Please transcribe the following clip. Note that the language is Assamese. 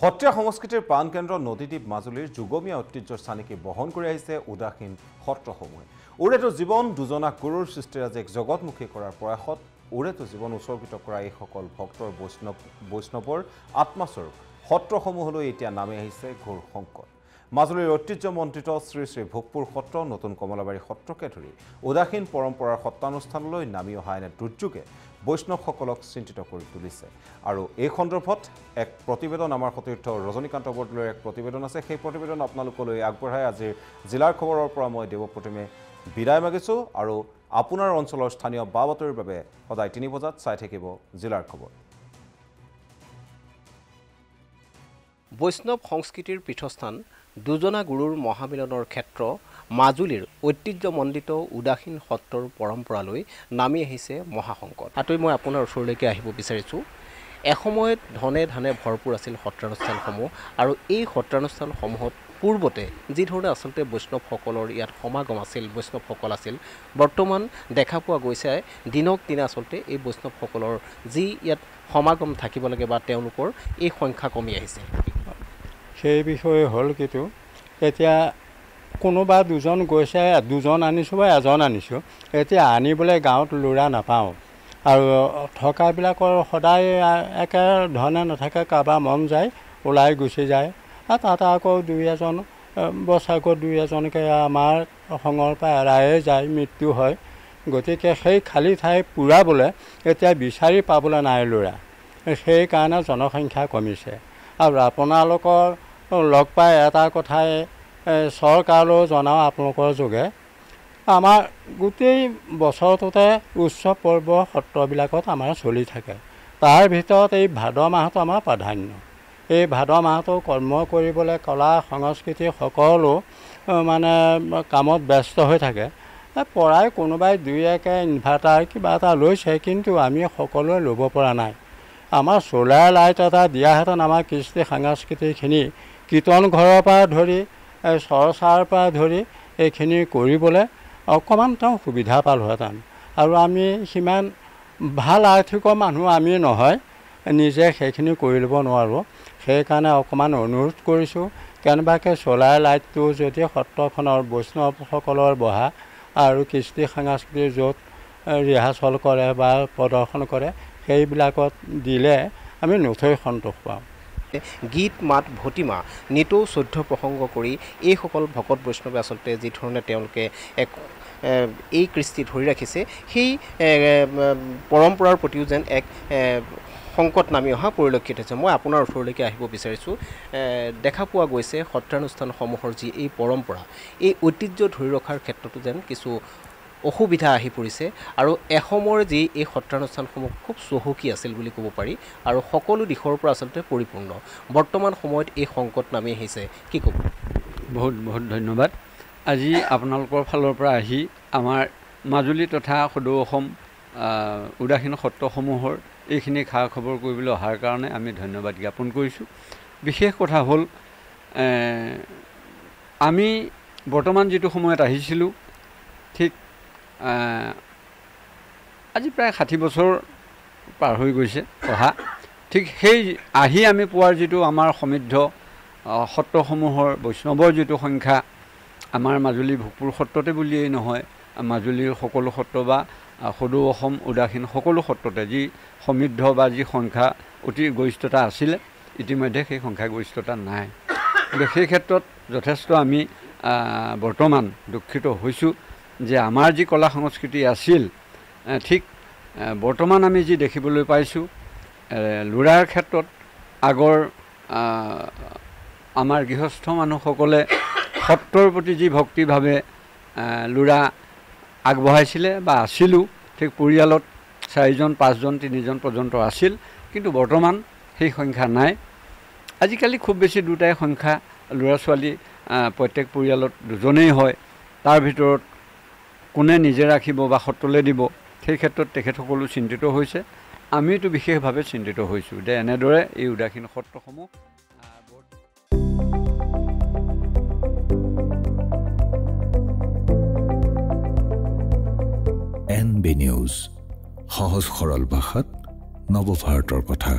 সত্ৰীয়া সংস্কৃতিৰ প্ৰাণকেন্দ্ৰ নদীদ্বীপ মাজুলীৰ যুগমীয়া ঐতিহ্যৰ স্থানিকে বহন কৰি আহিছে উদাসীন সত্ৰসমূহে। ওৰেতো জীৱন দুজনা গুৰুৰ সৃষ্টিৰাজ এক জগতমুখী কৰাৰ প্ৰয়াসত ওৰেতো জীৱন উৎসৰ্গিত কৰা এইসকল ভক্তৰ বৈষ্ণৱৰ আত্মাস্বৰূপ সত্ৰসমূহলৈ এতিয়া নামি আহিছে ঘোৰ সংকট। মাজুলীৰ ঐতিহ্যমণ্ডিত শ্ৰী শ্ৰী ভোগপুৰ সত্ৰ, নতুন কমলাবাৰী সত্ৰকে ধৰি উদাসীন পৰম্পৰাৰ সত্ৰানুষ্ঠানলৈ নামি অহা এনে দুৰ্যোগে বৈষ্ণৱসকলক চিন্তিত কৰি তুলিছে। আৰু এই সন্দৰ্ভত এক প্ৰতিবেদন আমাৰ সতীৰ্থ ৰজনীকান্ত বৰদলৈৰ এক প্ৰতিবেদন আছে। সেই প্ৰতিবেদন আপোনালোকলৈ আগবঢ়াই আজিৰ জিলাৰ খবৰৰ পৰা মই দেৱপ্ৰতিমে বিদায় মাগিছোঁ। আৰু আপোনাৰ অঞ্চলৰ স্থানীয় বা বাতৰিৰ বাবে সদায় ৩ বজাত চাই থাকিব জিলাৰ খবৰ। বৈষ্ণৱ সংস্কৃতিৰ পীঠস্থান দুজনা গুৰুৰ মহামিলনৰ ক্ষেত্ৰ মাজুলীৰ ঐতিহ্যমণ্ডিত উদাসীন সত্ৰৰ পৰম্পৰালৈ নামি আহিছে মহাসংকট। আতৈ মই আপোনাৰ ওচৰলৈকে আহিব বিচাৰিছোঁ। এসময়ত ধনে ধানে ভৰপূৰ আছিল সত্ৰানুষ্ঠানসমূহ, আৰু এই সত্ৰানুষ্ঠানসমূহত পূৰ্বতে যি ধৰণে আচলতে বৈষ্ণৱসকলৰ ইয়াত সমাগম আছিল, বৈষ্ণৱসকল আছিল, বৰ্তমান দেখা পোৱা গৈছে দিনক দিনে আচলতে এই বৈষ্ণৱসকলৰ যি ইয়াত সমাগম থাকিব লাগে বা তেওঁলোকৰ এই সংখ্যা কমি আহিছে। সেই বিষয়ে হ'ল কিন্তু এতিয়া কোনোবা দুজন গৈছে, দুজন আনিছোঁ বা এজন আনিছোঁ, এতিয়া আনিবলৈ গাঁৱত ল'ৰা নাপাওঁ। আৰু থকাবিলাকৰ সদায় একে ধৰণে নাথাকে, কাৰোবাৰ মন যায় ওলাই গুচি যায়, আৰু তাত আকৌ দুই এজন বছৰেকত দুই এজনকৈ আমাৰ সংগৰ পৰা এৰায়ে যায়, মৃত্যু হয়। গতিকে সেই খালী ঠাই পূৰাবলৈ এতিয়া বিচাৰি পাবলৈ নাই ল'ৰা, সেইকাৰণে জনসংখ্যা কমিছে। আৰু আপোনালোকৰ লগ পাই এটা কথাই চৰকাৰলৈ জনাওঁ আপোনালোকৰ যোগে, আমাৰ গোটেই বছৰটোতে উৎসৱ পৰ্ব সত্ৰবিলাকত আমাৰ চলি থাকে। তাৰ ভিতৰত এই ভাদ মাহটো আমাৰ প্ৰাধান্য। এই ভাদ মাহটো কৰ্ম কৰিবলৈ কলা সংস্কৃতি সকলো মানে কামত ব্যস্ত হৈ থাকে। পৰাই কোনোবাই দুই একে ইনভাৰ্টাৰ কিবা এটা লৈছে, কিন্তু আমি সকলোৱে ল'ব পৰা নাই। আমাৰ চ'লাৰ লাইট এটা দিয়াহেঁতেন আমাৰ কৃষ্টি সাংস্কৃতিকখিনি কীৰ্তন ঘৰৰ পৰা ধৰি চৰ্চাৰ পৰা ধৰি এইখিনি কৰিবলৈ অকণমান তেওঁ সুবিধা পালোহেঁতেন। আৰু আমি সিমান ভাল আৰ্থিকৰ মানুহ আমি নহয়, নিজে সেইখিনি কৰি ল'ব নোৱাৰোঁ। সেইকাৰণে অকণমান অনুৰোধ কৰিছোঁ, কেনেবাকৈ চ'লাৰ লাইটটো যদি সত্ৰখনৰ বৈষ্ণৱসকলৰ বহা আৰু কৃষ্টি সাংস্কৃতিক য'ত ৰিহাৰ্চল কৰে বা প্ৰদৰ্শন কৰে সেইবিলাকত দিলে আমি নথৈ সন্তোষ পাওঁ। গীত মাত ভতিমা নিতৌ শ্ৰদ্ধ প্ৰসংগ কৰি এইসকল ভকত বৈষ্ণৱে আচলতে যি ধৰণে তেওঁলোকে এক এই কৃষ্টি ধৰি ৰাখিছে, সেই পৰম্পৰাৰ প্ৰতিও যেন এক সংকট নামি অহা পৰিলক্ষিত হৈছে। মই আপোনাৰ ওচৰলৈকে আহিব বিচাৰিছোঁ। দেখা পোৱা গৈছে সত্ৰানুষ্ঠানসমূহৰ যি এই পৰম্পৰা, এই ঐতিহ্য ধৰি ৰখাৰ ক্ষেত্ৰতো যেন কিছু অসুবিধা আহি পৰিছে। আৰু এসময়ৰ যি এই সত্ৰানুষ্ঠানসমূহ খুব চহকী আছিল বুলি ক'ব পাৰি, আৰু সকলো দিশৰ পৰা আচলতে পৰিপূৰ্ণ, বৰ্তমান সময়ত এই সংকট নামি আহিছে, কি ক'ব? বহুত বহুত ধন্যবাদ। আজি আপোনালোকৰ ফালৰ পৰা আহি আমাৰ মাজুলী তথা সদৌ অসম উদাসীন সত্ৰসমূহৰ এইখিনি খা খবৰ কৰিবলৈ অহাৰ কাৰণে আমি ধন্যবাদ জ্ঞাপন কৰিছোঁ। বিশেষ কথা হ'ল, আমি বৰ্তমান যিটো সময়ত আহিছিলোঁ, ঠিক আজি প্ৰায় 60 বছৰ পাৰ হৈ গৈছে অহা। ঠিক সেই আহি আমি পোৱাৰ যিটো আমাৰ সমৃদ্ধ সত্ৰসমূহৰ বৈষ্ণৱৰ যিটো সংখ্যা, আমাৰ মাজুলী ভোগপুৰ সত্ৰতে বুলিয়েই নহয়, মাজুলীৰ সকলো সত্ৰ বা সদৌ অসম উদাসীন সকলো সত্ৰতে যি সমৃদ্ধ বা যি সংখ্যা অতি গৰিষ্ঠতা আছিলে, ইতিমধ্যে সেই সংখ্যা গৰিষ্ঠতা নাই। গতিকে সেই ক্ষেত্ৰত যথেষ্ট আমি বৰ্তমান দুখিত হৈছোঁ যে আমাৰ যি কলা সংস্কৃতি আছিল, ঠিক বৰ্তমান আমি যি দেখিবলৈ পাইছোঁ, ল'ৰাৰ ক্ষেত্ৰত আগৰ আমাৰ গৃহস্থ মানুহসকলে সত্ৰৰ প্ৰতি যি ভক্তিভাৱে ল'ৰা আগবঢ়াইছিলে বা আছিলোঁ, ঠিক পৰিয়ালত 4জন 5জন 3জন পৰ্যন্ত আছিল, কিন্তু বৰ্তমান সেই সংখ্যা নাই। আজিকালি খুব বেছি দুটাই সংখ্যা, ল'ৰা ছোৱালী প্ৰত্যেক পৰিয়ালত 2জনেই হয়। তাৰ ভিতৰত কোনে নিজে ৰাখিব বা সত্ৰলৈ দিব, সেই ক্ষেত্ৰত তেখেতসকলো চিন্তিত হৈছে। আমিতো বিশেষভাৱে চিন্তিত হৈছোঁ যে এনেদৰে এই উদাসীন সত্ৰসমূহ NB নিউজ, সহজ সৰল ভাষাত নৱভাৰতৰ কথা।